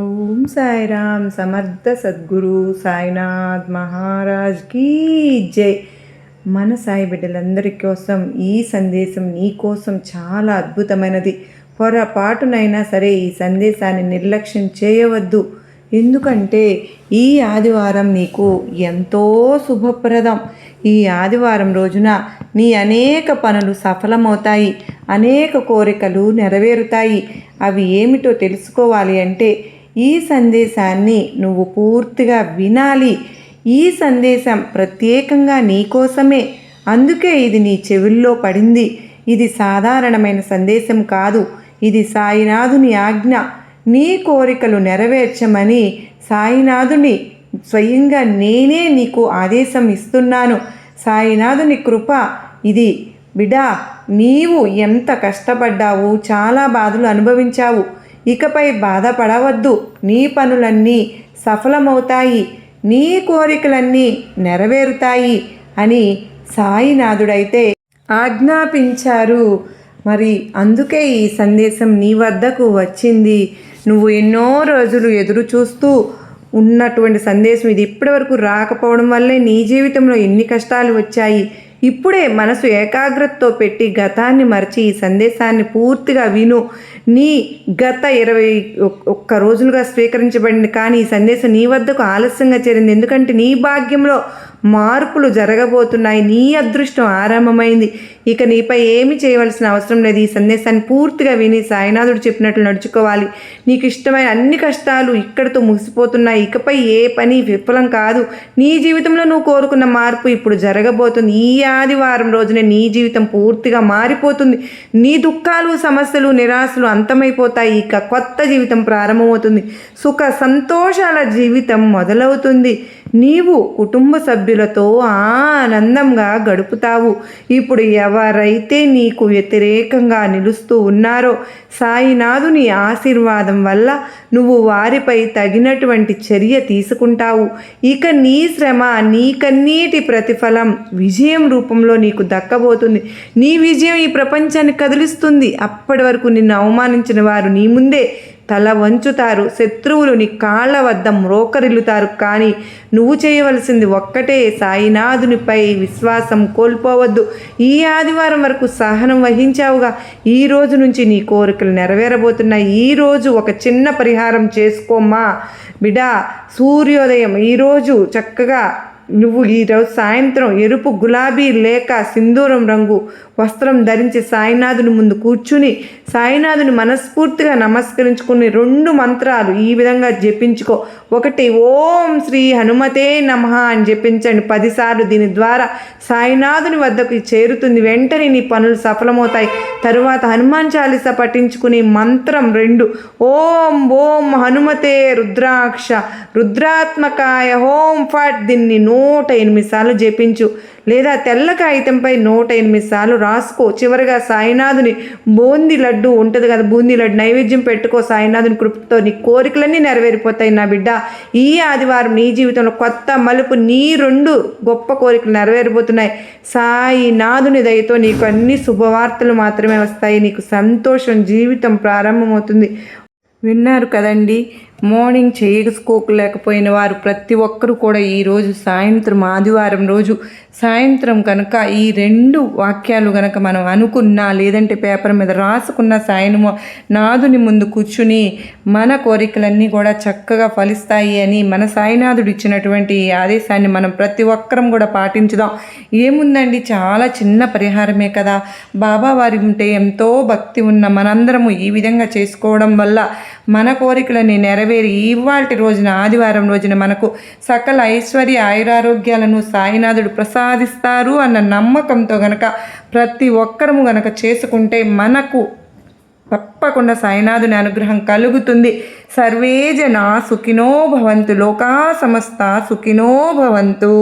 ఓం సాయిరామ్ సమర్థ సద్గురు సాయినాథ్ మహారాజ్ కీ జై. మన సాయి బిడ్డలందరి కోసం ఈ సందేశం నీ కోసం చాలా అద్భుతమైనది. పొరపాటునైనా సరే ఈ సందేశాన్ని నిర్లక్ష్యం చేయవద్దు. ఎందుకంటే ఈ ఆదివారం నీకు ఎంతో శుభప్రదం. ఈ ఆదివారం రోజున నీ అనేక పనులు సఫలమవుతాయి, అనేక కోరికలు నెరవేరుతాయి. అవి ఏమిటో తెలుసుకోవాలి అంటే ఈ సందేశాన్ని నువ్వు పూర్తిగా వినాలి. ఈ సందేశం ప్రత్యేకంగా నీకోసమే, అందుకే ఇది నీ చెవుల్లో పడింది. ఇది సాధారణమైన సందేశం కాదు, ఇది సాయినాథుని ఆజ్ఞ. నీ కోరికలు నెరవేర్చమని సాయినాథుని స్వయంగా నేనే నీకు ఆదేశం ఇస్తున్నాను. సాయినాథుని కృప ఇది. బిడా, నీవు ఎంత కష్టపడ్డావు, చాలా బాధలు అనుభవించావు. ఇకపై బాధపడవద్దు. నీ పనులన్నీ సఫలమవుతాయి, నీ కోరికలన్నీ నెరవేరుతాయి అని సాయినాథుడైతే ఆజ్ఞాపించారు. మరి అందుకే ఈ సందేశం నీ వద్దకు వచ్చింది. నువ్వు ఎన్నో రోజులు ఎదురు చూస్తూ ఉన్నటువంటి సందేశం ఇది. ఇప్పటివరకు రాకపోవడం వల్లే నీ జీవితంలో ఎన్ని కష్టాలు వచ్చాయి. ఇప్పుడే మనసు ఏకాగ్రతతో పెట్టి గతాన్ని మరిచి ఈ సందేశాన్ని పూర్తిగా విను. నీ గత 21 రోజులుగా స్వీకరించబడింది, కానీ ఈ సందేశం నీ వద్దకు ఆలస్యంగా చేరింది. ఎందుకంటే నీ భాగ్యంలో మార్పులు జరగబోతున్నాయి. నీ అదృష్టం ఆరంభమైంది. ఇక నీపై ఏమి చేయవలసిన అవసరం లేదు. ఈ సందేశాన్ని పూర్తిగా విని సాయినాథుడు చెప్పినట్లు నడుచుకోవాలి. నీకు ఇష్టమైన అన్ని కష్టాలు ఇక్కడితో ముగిసిపోతున్నాయి. ఇకపై ఏ పని విఫలం కాదు. నీ జీవితంలో నువ్వు కోరుకున్న మార్పు ఇప్పుడు జరగబోతుంది. ఈ ఆదివారం రోజునే నీ జీవితం పూర్తిగా మారిపోతుంది. నీ దుఃఖాలు, సమస్యలు, నిరాశలు అంతమైపోతాయి. ఇక కొత్త జీవితం ప్రారంభమవుతుంది. సుఖ సంతోషాల జీవితం మొదలవుతుంది. నీవు కుటుంబ సభ్యులతో ఆనందంగా గడుపుతావు. ఇప్పుడు ఎవరైతే నీకు వ్యతిరేకంగా నిలుస్తూ ఉన్నారో సాయినాథుని ఆశీర్వాదం వల్ల నువ్వు వారిపై తగినటువంటి చర్య తీసుకుంటావు. ఇక నీ శ్రమ, నీ కన్నీటి ప్రతిఫలం విజయం రూపంలో నీకు దక్కబోతుంది. నీ విజయం ఈ ప్రపంచాన్ని కదిలిస్తుంది. అప్పటి వరకు నిన్ను అవమానించిన వారు నీ ముందే తల వంచుతారు. శత్రువులు నీ కాళ్ళ వద్ద మ్రోకరిల్లుతారు. కానీ నువ్వు చేయవలసింది ఒక్కటే, సాయినాథునిపై విశ్వాసం కోల్పోవద్దు. ఈ ఆదివారం వరకు సహనం వహించావుగా, ఈ రోజు నుంచి నీ కోరికలు నెరవేరబోతున్నాయి. ఈరోజు ఒక చిన్న పరిహారం చేసుకోమ్మా బిడా. సూర్యోదయం ఈరోజు చక్కగా నువ్వు ఈరోజు సాయంత్రం ఎరుపు, గులాబీ లేక సింధూరం రంగు వస్త్రం ధరించి సాయినాథుని ముందు కూర్చుని సాయినాథుని మనస్ఫూర్తిగా నమస్కరించుకుని 2 మంత్రాలు ఈ విధంగా జపించుకో. ఒకటి, ఓం శ్రీ హనుమతే నమః అని జపించండి 10 సార్లు. దీని ద్వారా సాయినాథుని వద్దకు చేరుతుంది. వెంటనే నీ పనులు సఫలమవుతాయి. తరువాత హనుమాన్ చాలీసా పఠించుకుని మంత్రం 2, ఓం ఓం హనుమతే రుద్రాక్ష రుద్రాత్మకాయ హోం ఫట్. దీన్ని 108 సార్లు జపించు, లేదా తెల్ల కాగితంపై 108 సార్లు రాసుకో. చివరిగా సాయినాథుని బూందీ లడ్డు ఉంటుంది కదా, బూందీ లడ్డు నైవేద్యం పెట్టుకో. సాయినాథుని కృపతో నీ కోరికలన్నీ నెరవేరిపోతాయి నా బిడ్డ. ఈ ఆదివారం నీ జీవితంలో కొత్త మలుపు. నీ 2 గొప్ప కోరికలు నెరవేరిపోతున్నాయి. సాయినాథుని దయతో నీకు అన్ని శుభవార్తలు మాత్రమే వస్తాయి. నీకు సంతోషం, జీవితం ప్రారంభమవుతుంది. విన్నారు కదండి. మార్నింగ్ చేసుకోలేకపోయిన వారు ప్రతి ఒక్కరూ కూడా ఈరోజు సాయంత్రం, ఆదివారం రోజు సాయంత్రం కనుక ఈ 2 వాక్యాలు కనుక మనం అనుకున్నా, లేదంటే పేపర్ మీద రాసుకున్న సాయినాథుని ముందు కూర్చుని మన కోరికలన్నీ కూడా చక్కగా ఫలిస్తాయి అని మన సాయినాథుడు ఇచ్చినటువంటి ఆదేశాన్ని మనం ప్రతి ఒక్కరం కూడా పాటించుదాం. ఏముందండి, చాలా చిన్న పరిహారమే కదా. బాబా వారి ఉంటే ఎంతో భక్తి ఉన్న మనందరము ఈ విధంగా చేసుకోవడం వల్ల మన కోరికలని నెరవేరి ఇవాల్టి రోజున, ఆదివారం రోజున మనకు సకల ఐశ్వర్య ఆయురారోగ్యాలను సాయినాథుడు ప్రసాదిస్తారు అన్న నమ్మకంతో గనక ప్రతి ఒక్కరము గనక చేసుకుంటే మనకు తప్పకుండా సాయినాథుని అనుగ్రహం కలుగుతుంది. సర్వే జనా సుఖినో భవంతు, లోకా సమస్త సుఖినో భవంతు.